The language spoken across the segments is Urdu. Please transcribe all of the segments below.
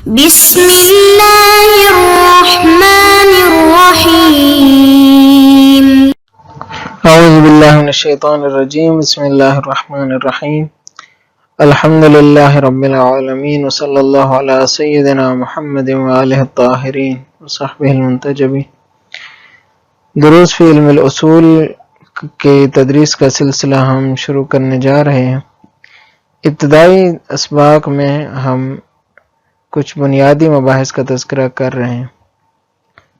بسم اللہ الرحمن الرحیم اعوذ باللہ من الشیطان الرجیم بسم اللہ الرحمن الرحیم الحمد للہ رب العالمین وصلی اللہ علی سیدنا محمد وآلہ الطاہرین وصحبہ المنتجبین۔ دروس فی علم الاصول کے تدریس کا سلسلہ ہم شروع کرنے جا رہے ہیں۔ ابتدائی اسباق میں ہم کچھ بنیادی مباحث کا تذکرہ کر رہے ہیں،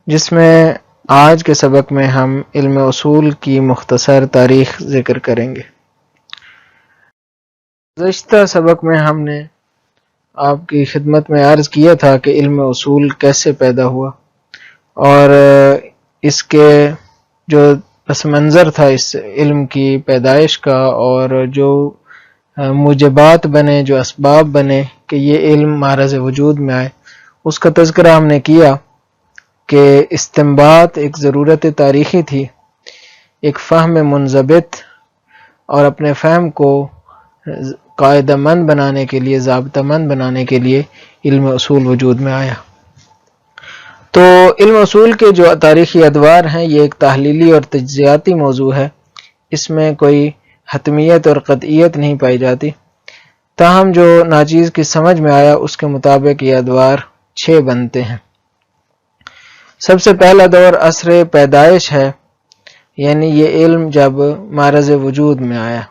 جس میں آج کے سبق میں ہم علم اصول کی مختصر تاریخ ذکر کریں گے۔ گزشتہ سبق میں ہم نے آپ کی خدمت میں عرض کیا تھا کہ علم اصول کیسے پیدا ہوا اور اس کے جو پس منظر تھا اس علم کی پیدائش کا، اور جو موجبات بنے، جو اسباب بنے کہ یہ علم معرض وجود میں آئے، اس کا تذکرہ ہم نے کیا کہ استنباط ایک ضرورت تاریخی تھی، ایک فہم منضبط اور اپنے فہم کو قاعدہ مند بنانے کے لیے، ضابطہ مند بنانے کے لیے علم اصول وجود میں آیا۔ تو علم اصول کے جو تاریخی ادوار ہیں، یہ ایک تحلیلی اور تجزیاتی موضوع ہے، اس میں کوئی حتمیت اور قطعیت نہیں پائی جاتی، تاہم جو ناچیز کی سمجھ میں آیا اس کے مطابق یہ ادوار 6 بنتے ہیں۔ سب سے پہلا دور عصر پیدائش ہے، یعنی یہ علم جب معرض وجود میں آیا۔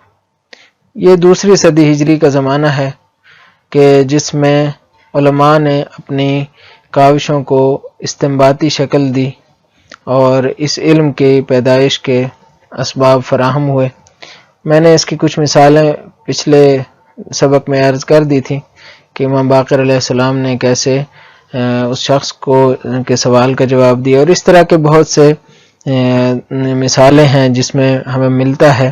یہ 2 صدی ہجری کا زمانہ ہے کہ جس میں علماء نے اپنی کاوشوں کو استنباطی شکل دی اور اس علم کی پیدائش کے اسباب فراہم ہوئے۔ میں نے اس کی کچھ مثالیں پچھلے سبق میں عرض کر دی تھی کہ امام باقر علیہ السلام نے کیسے اس شخص کو کے سوال کا جواب دیا، اور اس طرح کے بہت سے مثالیں ہیں جس میں ہمیں ملتا ہے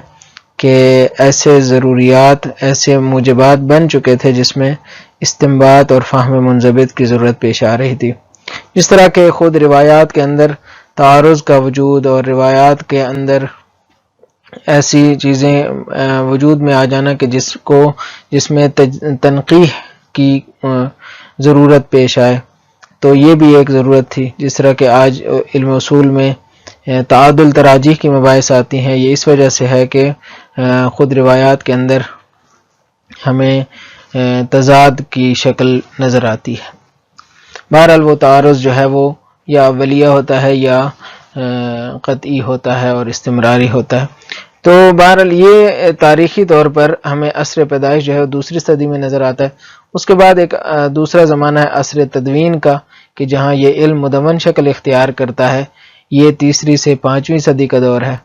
کہ ایسے ضروریات، ایسے موجبات بن چکے تھے جس میں استنباط اور فہم منضبط کی ضرورت پیش آ رہی تھی۔ جس طرح کہ خود روایات کے اندر تعارض کا وجود اور روایات کے اندر ایسی چیزیں وجود میں آ جانا کہ جس میں تنقیح کی ضرورت پیش آئے، تو یہ بھی ایک ضرورت تھی۔ جس طرح کہ آج علم اصول میں تعادل تراجیح کی مباحث آتی ہیں، یہ اس وجہ سے ہے کہ خود روایات کے اندر ہمیں تضاد کی شکل نظر آتی ہے۔ بہرحال وہ تعارض جو ہے وہ یا اولیہ ہوتا ہے یا قطعی ہوتا ہے اور استمراری ہوتا ہے۔ تو بہرحال یہ تاریخی طور پر ہمیں عصر پیدائش جو ہے 2 صدی میں نظر آتا ہے۔ اس کے بعد ایک دوسرا زمانہ ہے عصر تدوین کا، کہ جہاں یہ علم مدون شکل اختیار کرتا ہے، یہ 3 سے 5ویں صدی کا دور ہے۔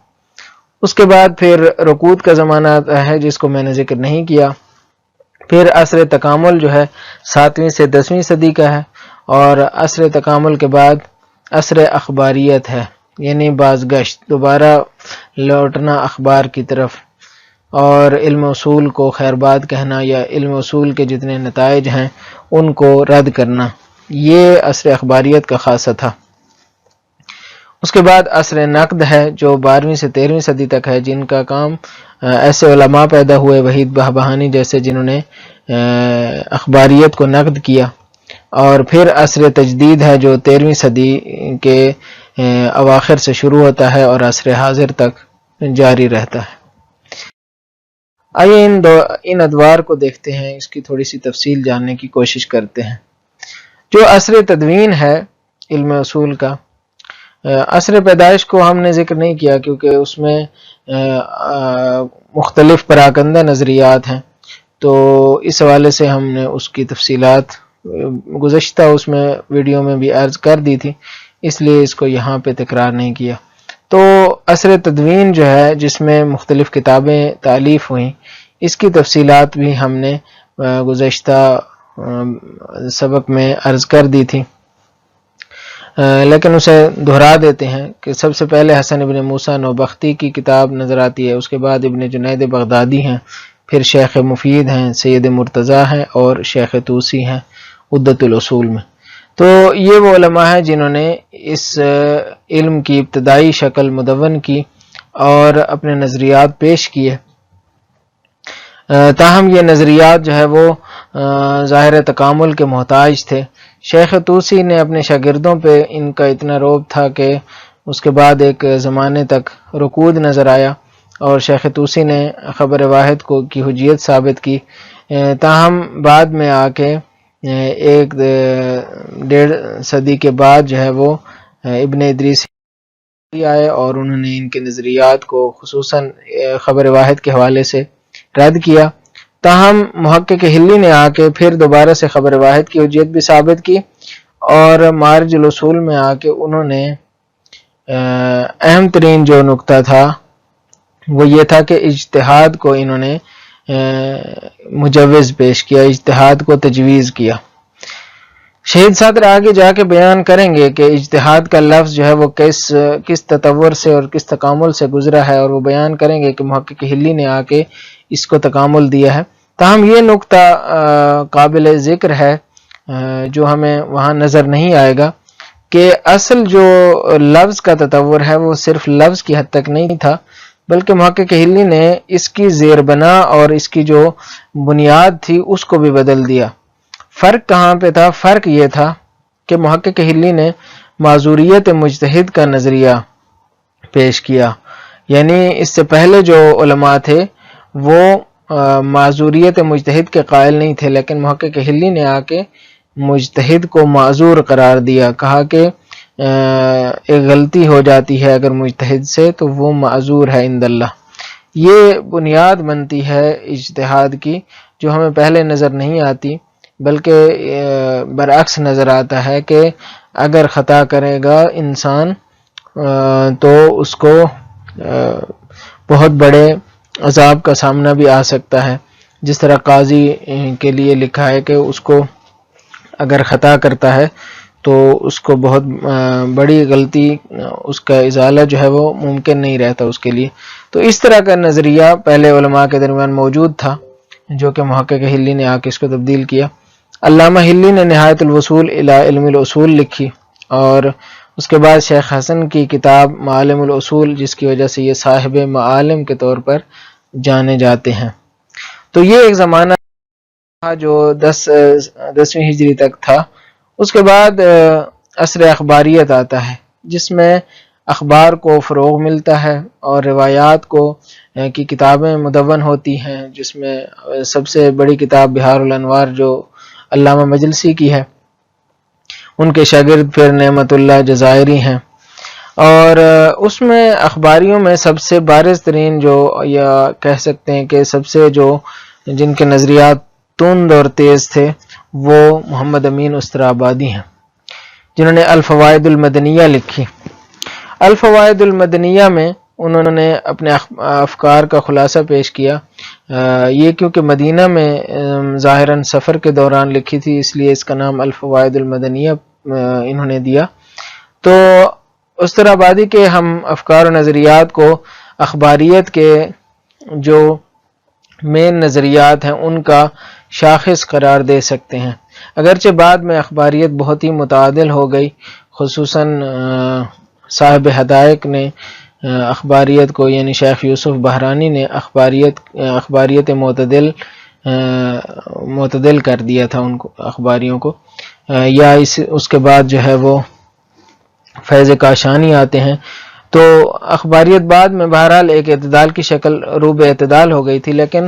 اس کے بعد پھر رکود کا زمانہ آتا ہے جس کو میں نے ذکر نہیں کیا۔ پھر عصر تکامل جو ہے 7ویں سے 10ویں صدی کا ہے، اور عصر تکامل کے بعد عصر اخباریت ہے، یعنی بازگشت، دوبارہ لوٹنا اخبار کی طرف اور علم اصول کو خیرباد کہنا یا علم اصول کے جتنے نتائج ہیں ان کو رد کرنا، یہ عصر اخباریت کا خاصہ تھا۔ اس کے بعد عصر نقد ہے جو 12ویں سے 13ویں صدی تک ہے، جن کا کام ایسے علماء پیدا ہوئے وحید بہبہانی جیسے جنہوں نے اخباریت کو نقد کیا۔ اور پھر عصر تجدید ہے جو 13ویں صدی کے اواخر سے شروع ہوتا ہے اور عصر حاضر تک جاری رہتا ہے۔ آئیے ان ادوار کو دیکھتے ہیں، اس کی تھوڑی سی تفصیل جاننے کی کوشش کرتے ہیں۔ جو عصر تدوین ہے علم اصول کا، عصر پیدائش کو ہم نے ذکر نہیں کیا کیونکہ اس میں مختلف پراکندہ نظریات ہیں، تو اس حوالے سے ہم نے اس کی تفصیلات گزشتہ اس میں ویڈیو میں بھی عرض کر دی تھی، اس لیے اس کو یہاں پہ تکرار نہیں کیا۔ تو عصر تدوین جو ہے جس میں مختلف کتابیں تالیف ہوئیں، اس کی تفصیلات بھی ہم نے گزشتہ سبق میں عرض کر دی تھی، لیکن اسے دہرا دیتے ہیں کہ سب سے پہلے حسن ابن موسیٰ نوبختی کی کتاب نظر آتی ہے، اس کے بعد ابن جنید بغدادی ہیں، پھر شیخ مفید ہیں، سید مرتضیٰ ہیں، اور شیخ توسی ہیں عدۃ الاصول میں۔ تو یہ وہ علماء ہیں جنہوں نے اس علم کی ابتدائی شکل مدون کی اور اپنے نظریات پیش کیے۔ تاہم یہ نظریات جو ہے وہ ظاہر تکامل کے محتاج تھے۔ شیخ طوسی نے اپنے شاگردوں پہ ان کا اتنا رعب تھا کہ اس کے بعد ایک زمانے تک رکود نظر آیا اور شیخ طوسی نے خبر واحد کی حجیت ثابت کی، تاہم بعد میں آ کے ایک 1.5 صدی کے بعد جو ہے وہ ابن ادریس آئے اور انہوں نے ان کے نظریات کو خصوصاً خبر واحد کے حوالے سے رد کیا۔ تاہم محقق ہلی نے آ کے پھر دوبارہ سے خبر واحد کی حجیت بھی ثابت کی اور مارج الاصول میں آ کے انہوں نے اہم ترین جو نقطہ تھا وہ یہ تھا کہ اجتہاد کو انہوں نے مجوز پیش کیا، اجتہاد کو تجویز کیا۔ شہید صدر آگے جا کے بیان کریں گے کہ اجتہاد کا لفظ جو ہے وہ کس تطور سے اور کس تکامل سے گزرا ہے، اور وہ بیان کریں گے کہ محقق ہلی نے آ کے اس کو تکامل دیا ہے۔ تاہم یہ نقطہ قابل ذکر ہے جو ہمیں وہاں نظر نہیں آئے گا کہ اصل جو لفظ کا تطور ہے وہ صرف لفظ کی حد تک نہیں تھا، بلکہ محقق ہلی نے اس کی زیر بنا اور اس کی جو بنیاد تھی اس کو بھی بدل دیا۔ فرق کہاں پہ تھا؟ فرق یہ تھا کہ محقق ہلی نے معذوریت مجتہد کا نظریہ پیش کیا، یعنی اس سے پہلے جو علماء تھے وہ معذوریت مجتہد کے قائل نہیں تھے، لیکن محقق ہلی نے آ کے مجتہد کو معذور قرار دیا، کہا کہ ایک غلطی ہو جاتی ہے اگر مجتہد سے تو وہ معذور ہے عند اللہ۔ یہ بنیاد بنتی ہے اجتہاد کی جو ہمیں پہلے نظر نہیں آتی، بلکہ برعکس نظر آتا ہے کہ اگر خطا کرے گا انسان تو اس کو بہت بڑے عذاب کا سامنا بھی آ سکتا ہے، جس طرح قاضی کے لیے لکھا ہے کہ اس کو اگر خطا کرتا ہے تو اس کو بہت بڑی غلطی، اس کا ازالہ جو ہے وہ ممکن نہیں رہتا اس کے لیے۔ تو اس طرح کا نظریہ پہلے علماء کے درمیان موجود تھا جو کہ محقق ہلی نے آ کے اس کو تبدیل کیا۔ علامہ ہلی نے نہایت الوصول الی علم الاصول لکھی اور اس کے بعد شیخ حسن کی کتاب معالم الاصول، جس کی وجہ سے یہ صاحب معالم کے طور پر جانے جاتے ہیں۔ تو یہ ایک زمانہ تھا جو 10ویں ہجری تک تھا۔ اس کے بعد عصر اخباریت آتا ہے جس میں اخبار کو فروغ ملتا ہے اور روایات کی کتابیں مدون ہوتی ہیں، جس میں سب سے بڑی کتاب بہار الانوار جو علامہ مجلسی کی ہے، ان کے شاگرد پھر نعمت اللہ جزائری ہیں، اور اس میں اخباریوں میں سب سے بارز ترین جو یا کہہ سکتے ہیں کہ سب سے جو جن کے نظریات تند اور تیز تھے وہ محمد امین استرابادی ہیں، جنہوں نے الفوائد المدنیہ لکھی۔ الفوائد المدنیہ میں انہوں نے اپنے افکار کا خلاصہ پیش کیا۔ یہ کیونکہ مدینہ میں ظاہراً سفر کے دوران لکھی تھی، اس لیے اس کا نام الفوائد المدنیہ انہوں نے دیا۔ تو استرابادی کے ہم افکار و نظریات کو اخباریت کے جو مین نظریات ہیں ان کا شاخص قرار دے سکتے ہیں، اگرچہ بعد میں اخباریت بہت ہی متعادل ہو گئی، خصوصاً صاحب حدائق نے اخباریت کو، یعنی شیخ یوسف بحرانی نے اخباریت معتدل کر دیا تھا ان کو، اخباریوں کو، یا اس کے بعد جو ہے وہ فیض کاشانی آتے ہیں۔ تو اخباریت بعد میں بہرحال ایک اعتدال کی شکل روب اعتدال ہو گئی تھی، لیکن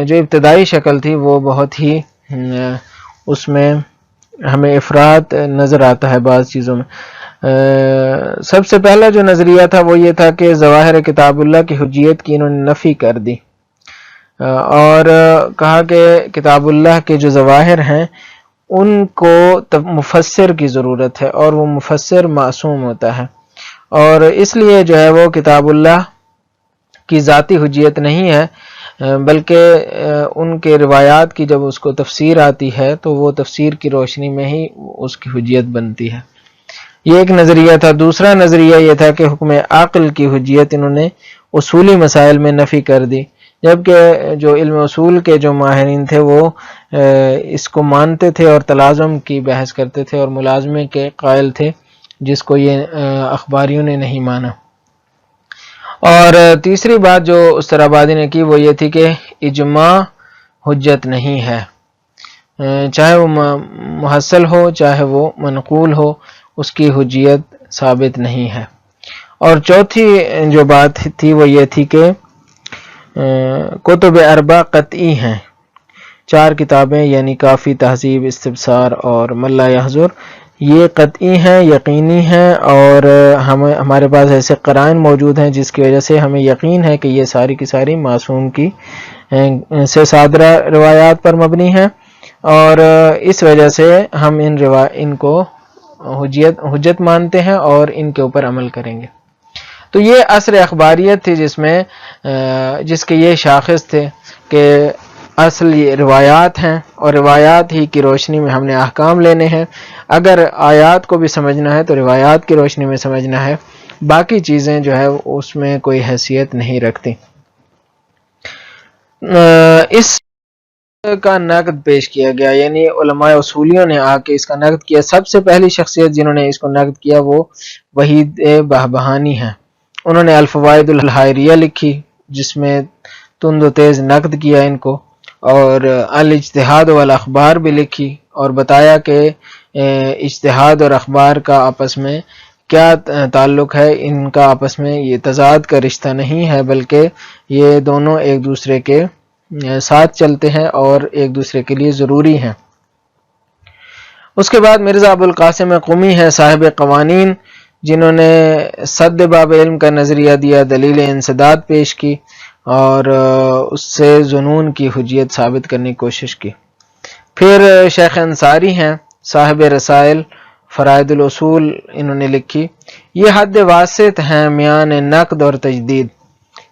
جو ابتدائی شکل تھی وہ بہت ہی اس میں ہمیں افراط نظر آتا ہے بعض چیزوں میں۔ سب سے پہلا جو نظریہ تھا وہ یہ تھا کہ ظواہر کتاب اللہ کی حجیت کی انہوں نے نفی کر دی، اور کہا کہ کتاب اللہ کے جو ظواہر ہیں ان کو مفسر کی ضرورت ہے اور وہ مفسر معصوم ہوتا ہے، اور اس لیے جو ہے وہ کتاب اللہ کی ذاتی حجیت نہیں ہے، بلکہ ان کے روایات کی جب اس کو تفسیر آتی ہے تو وہ تفسیر کی روشنی میں ہی اس کی حجیت بنتی ہے۔ یہ ایک نظریہ تھا۔ دوسرا نظریہ یہ تھا کہ حکم عقل کی حجیت انہوں نے اصولی مسائل میں نفی کر دی، جبکہ جو علم اصول کے جو ماہرین تھے وہ اس کو مانتے تھے اور تلازم کی بحث کرتے تھے اور ملازمے کے قائل تھے، جس کو یہ اخباریوں نے نہیں مانا۔ اور تیسری بات جو استر آبادی نے کی وہ یہ تھی کہ اجماع حجت نہیں ہے، چاہے وہ محصل ہو چاہے وہ منقول ہو، اس کی حجیت ثابت نہیں ہے۔ اور چوتھی جو بات تھی وہ یہ تھی کہ کتب اربع قطعی ہیں، 4 کتابیں یعنی کافی، تہذیب، استبصار اور من لا یحضر، یہ قطعی ہیں، یقینی ہیں، اور ہمارے پاس ایسے قرائن موجود ہیں جس کی وجہ سے ہمیں یقین ہے کہ یہ ساری کی ساری معصوم کی سے صادرہ روایات پر مبنی ہیں، اور اس وجہ سے ہم ان کو حجت مانتے ہیں اور ان کے اوپر عمل کریں گے۔ تو یہ عصر اخباریت تھی جس کے یہ شاخص تھے کہ اصل یہ روایات ہیں، اور روایات ہی کی روشنی میں ہم نے احکام لینے ہیں۔ اگر آیات کو بھی سمجھنا ہے تو روایات کی روشنی میں سمجھنا ہے، باقی چیزیں جو ہے اس میں کوئی حیثیت نہیں رکھتی۔ اس کا نقد پیش کیا گیا، یعنی علماء اصولیوں نے آ کے اس کا نقد کیا۔ سب سے پہلی شخصیت جنہوں نے اس کو نقد کیا وہ وحید بہبہانی ہیں۔ انہوں نے الفوائد الحائریہ لکھی جس میں تند و تیز نقد کیا ان کو، اور الاجتہاد والاخبار بھی لکھی اور بتایا کہ اجتہاد اور اخبار کا آپس میں کیا تعلق ہے، ان کا آپس میں یہ تضاد کا رشتہ نہیں ہے بلکہ یہ دونوں ایک دوسرے کے ساتھ چلتے ہیں اور ایک دوسرے کے لیے ضروری ہیں۔ اس کے بعد مرزا ابو القاسم قمی ہے، صاحب قوانین، جنہوں نے سد باب علم کا نظریہ دیا، دلیل انسداد پیش کی اور اس سے ظنون کی حجیت ثابت کرنے کی کوشش کی۔ پھر شیخ انصاری ہیں، صاحب رسائل فرائد الاصول، انہوں نے لکھی۔ یہ حد واسط ہیں میان نقد اور تجدید،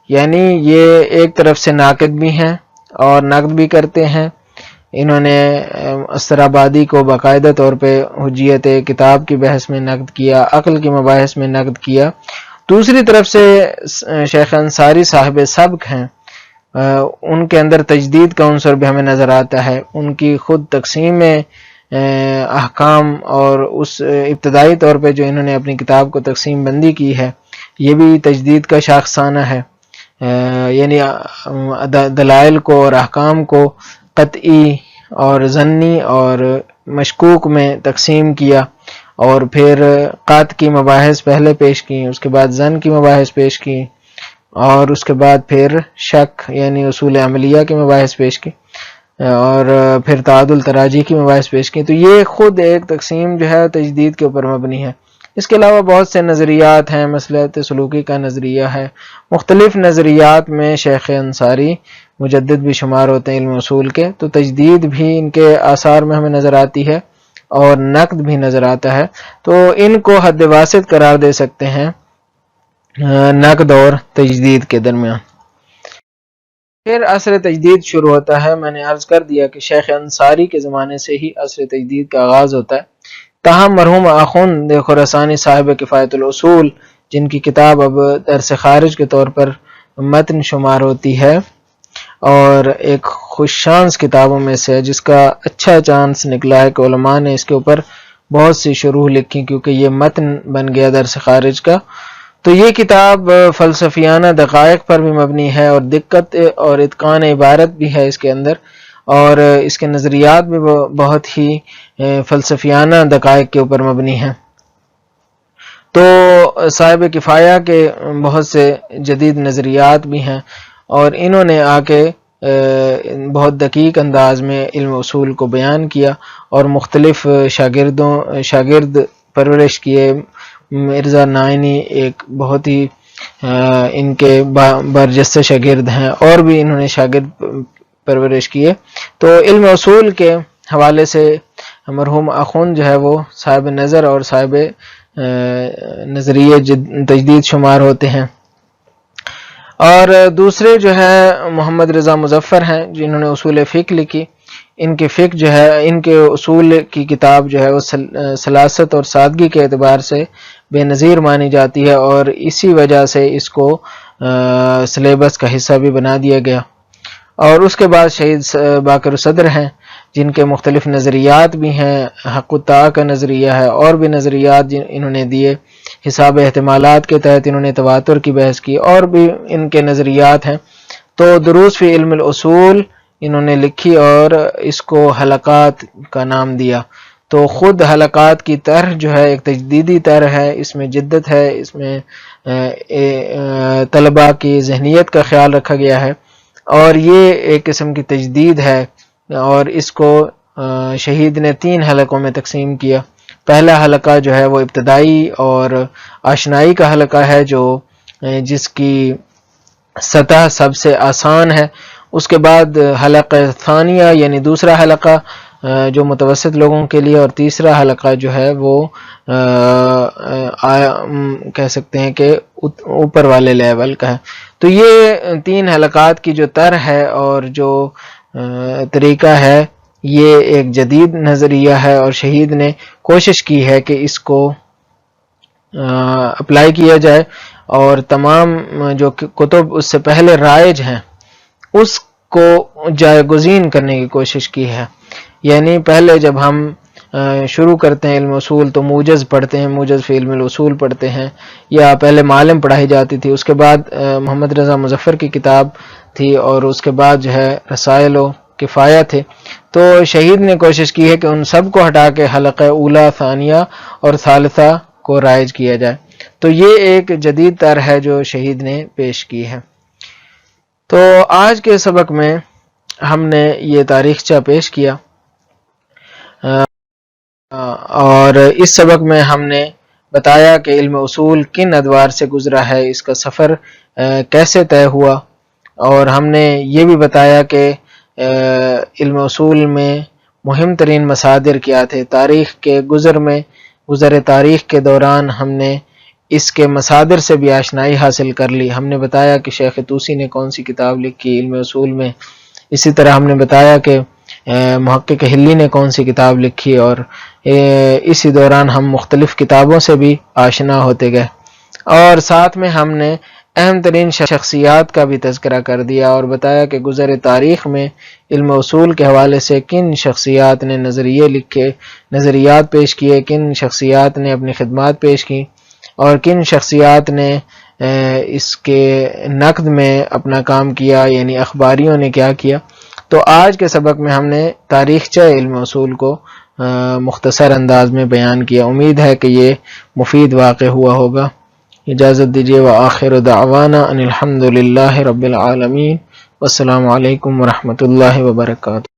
یعنی یہ ایک طرف سے ناقد بھی ہیں اور نقد بھی کرتے ہیں۔ انہوں نے استر آبادی کو باقاعدہ طور پہ حجیت کتاب کی بحث میں نقد کیا، عقل کی مباحث میں نقد کیا۔ دوسری طرف سے شیخ انصاری صاحب سبق ہیں، ان کے اندر تجدید کا عنصر بھی ہمیں نظر آتا ہے۔ ان کی خود تقسیم احکام اور اس ابتدائی طور پہ جو انہوں نے اپنی کتاب کو تقسیم بندی کی ہے یہ بھی تجدید کا شاخسانہ ہے، یعنی دلائل کو اور احکام کو قطعی اور ظنی اور مشکوک میں تقسیم کیا، اور پھر قطع کی مباحث پہلے پیش کی، اس کے بعد ظن کی مباحث پیش کی، اور اس کے بعد پھر شک یعنی اصول عملیہ کی مباحث پیش کی، اور پھر تعادل تراجیح کی مباحث پیش کی۔ تو یہ خود ایک تقسیم جو ہے تجدید کے اوپر مبنی ہے۔ اس کے علاوہ بہت سے نظریات ہیں، مصلحت سلوکی کا نظریہ ہے، مختلف نظریات میں شیخ انصاری مجدد بھی شمار ہوتے ہیں علم اصول کے، تو تجدید بھی ان کے آثار میں ہمیں نظر آتی ہے اور نقد بھی نظر آتا ہے، تو ان کو حد واسط قرار دے سکتے ہیں نقد اور تجدید کے درمیان۔ پھر عصر تجدید شروع ہوتا ہے۔ میں نے عرض کر دیا کہ شیخ انصاری کے زمانے سے ہی عصر تجدید کا آغاز ہوتا ہے، تاہم مرحوم آخوند خراسانی صاحب کفایت الاصول، جن کی کتاب اب درس خارج کے طور پر متن شمار ہوتی ہے اور ایک خوش شانس کتابوں میں سے ہے، جس کا اچھا چانس نکلا ہے کہ علماء نے اس کے اوپر بہت سی شروح لکھی کیونکہ یہ متن بن گیا درس خارج کا۔ تو یہ کتاب فلسفیانہ دقائق پر بھی مبنی ہے اور دقت اور اتقان عبارت بھی ہے اس کے اندر، اور اس کے نظریات بھی بہت ہی فلسفیانہ دقائق کے اوپر مبنی ہیں۔ تو صاحب کفایہ کے بہت سے جدید نظریات بھی ہیں، اور انہوں نے آ کے بہت دقیق انداز میں علم اصول کو بیان کیا اور مختلف شاگرد پرورش کیے۔ مرزا نائنی ایک بہت ہی ان کے برجستہ شاگرد ہیں، اور بھی انہوں نے شاگرد پرورش کیے۔ تو علم اصول کے حوالے سے مرحوم آخوند جو ہے وہ صاحب نظر اور صاحب نظریہ تجدید شمار ہوتے ہیں۔ اور دوسرے جو ہے محمد رضا مظفر ہیں، جنہوں نے اصول فقہ لکھی۔ ان کے فقہ جو ہے، ان کے اصول کی کتاب جو ہے وہ سلاست اور سادگی کے اعتبار سے بے نظیر مانی جاتی ہے، اور اسی وجہ سے اس کو سلیبس کا حصہ بھی بنا دیا گیا۔ اور اس کے بعد شہید باقر صدر ہیں، جن کے مختلف نظریات بھی ہیں، حق الطاعہ کا نظریہ ہے، اور بھی نظریات انہوں نے دیے حساب احتمالات کے تحت انہوں نے تواتر کی بحث کی، اور بھی ان کے نظریات ہیں۔ تو دروس فی علم الاصول انہوں نے لکھی اور اس کو حلقات کا نام دیا۔ تو خود حلقات کی طرح جو ہے ایک تجدیدی طرح ہے، اس میں جدت ہے، اس میں طلباء کی ذہنیت کا خیال رکھا گیا ہے، اور یہ ایک قسم کی تجدید ہے۔ اور اس کو شہید نے 3 حلقوں میں تقسیم کیا۔ پہلا حلقہ جو ہے وہ ابتدائی اور آشنائی کا حلقہ ہے، جس کی سطح سب سے آسان ہے۔ اس کے بعد حلقہ ثانیہ یعنی دوسرا حلقہ جو متوسط لوگوں کے لیے، اور تیسرا حلقہ جو ہے وہ کہہ سکتے ہیں کہ اوپر والے لیول کا ہے۔ تو یہ 3 حلقات کی جو طرح ہے اور جو طریقہ ہے، یہ ایک جدید نظریہ ہے، اور شہید نے کوشش کی ہے کہ اس کو اپلائی کیا جائے، اور تمام جو کتب اس سے پہلے رائج ہیں اس کو جایگزین کرنے کی کوشش کی ہے۔ یعنی پہلے جب ہم شروع کرتے ہیں علم اصول تو موجز پڑھتے ہیں، موجز فی علم الاصول پڑھتے ہیں، یا پہلے معلم پڑھائی جاتی تھی، اس کے بعد محمد رضا مظفر کی کتاب تھی، اور اس کے بعد جو ہے رسائل و کفایہ تھے۔ تو شہید نے کوشش کی ہے کہ ان سب کو ہٹا کے حلقہ اولا، ثانیہ اور ثالثہ کو رائج کیا جائے۔ تو یہ ایک جدید طرح ہے جو شہید نے پیش کی ہے۔ تو آج کے سبق میں ہم نے یہ تاریخچہ پیش کیا، اور اس سبق میں ہم نے بتایا کہ علم اصول کن ادوار سے گزرا ہے، اس کا سفر کیسے طے ہوا، اور ہم نے یہ بھی بتایا کہ علم اصول میں مہم ترین مصادر کیا تھے۔ تاریخ کے گزر تاریخ کے دوران ہم نے اس کے مصادر سے بھی آشنائی حاصل کر لی۔ ہم نے بتایا کہ شیخ طوسی نے کون سی کتاب لکھی علم اصول میں، اسی طرح ہم نے بتایا کہ محقق حلی نے کون سی کتاب لکھی، اور اسی دوران ہم مختلف کتابوں سے بھی آشنا ہوتے گئے، اور ساتھ میں ہم نے اہم ترین شخصیات کا بھی تذکرہ کر دیا، اور بتایا کہ گزر تاریخ میں علم اصول کے حوالے سے کن شخصیات نے نظریے لکھے، نظریات پیش کیے، کن شخصیات نے اپنی خدمات پیش کی، اور کن شخصیات نے اس کے نقد میں اپنا کام کیا، یعنی اخباریوں نے کیا کیا۔ تو آج کے سبق میں ہم نے تاریخچہ علم اصول کو مختصر انداز میں بیان کیا۔ امید ہے کہ یہ مفید واقع ہوا ہوگا۔ اجازت دیجیے، وآخر دعوانا ان الحمد للہ رب العالمین، والسلام علیکم ورحمۃ اللہ وبرکاتہ۔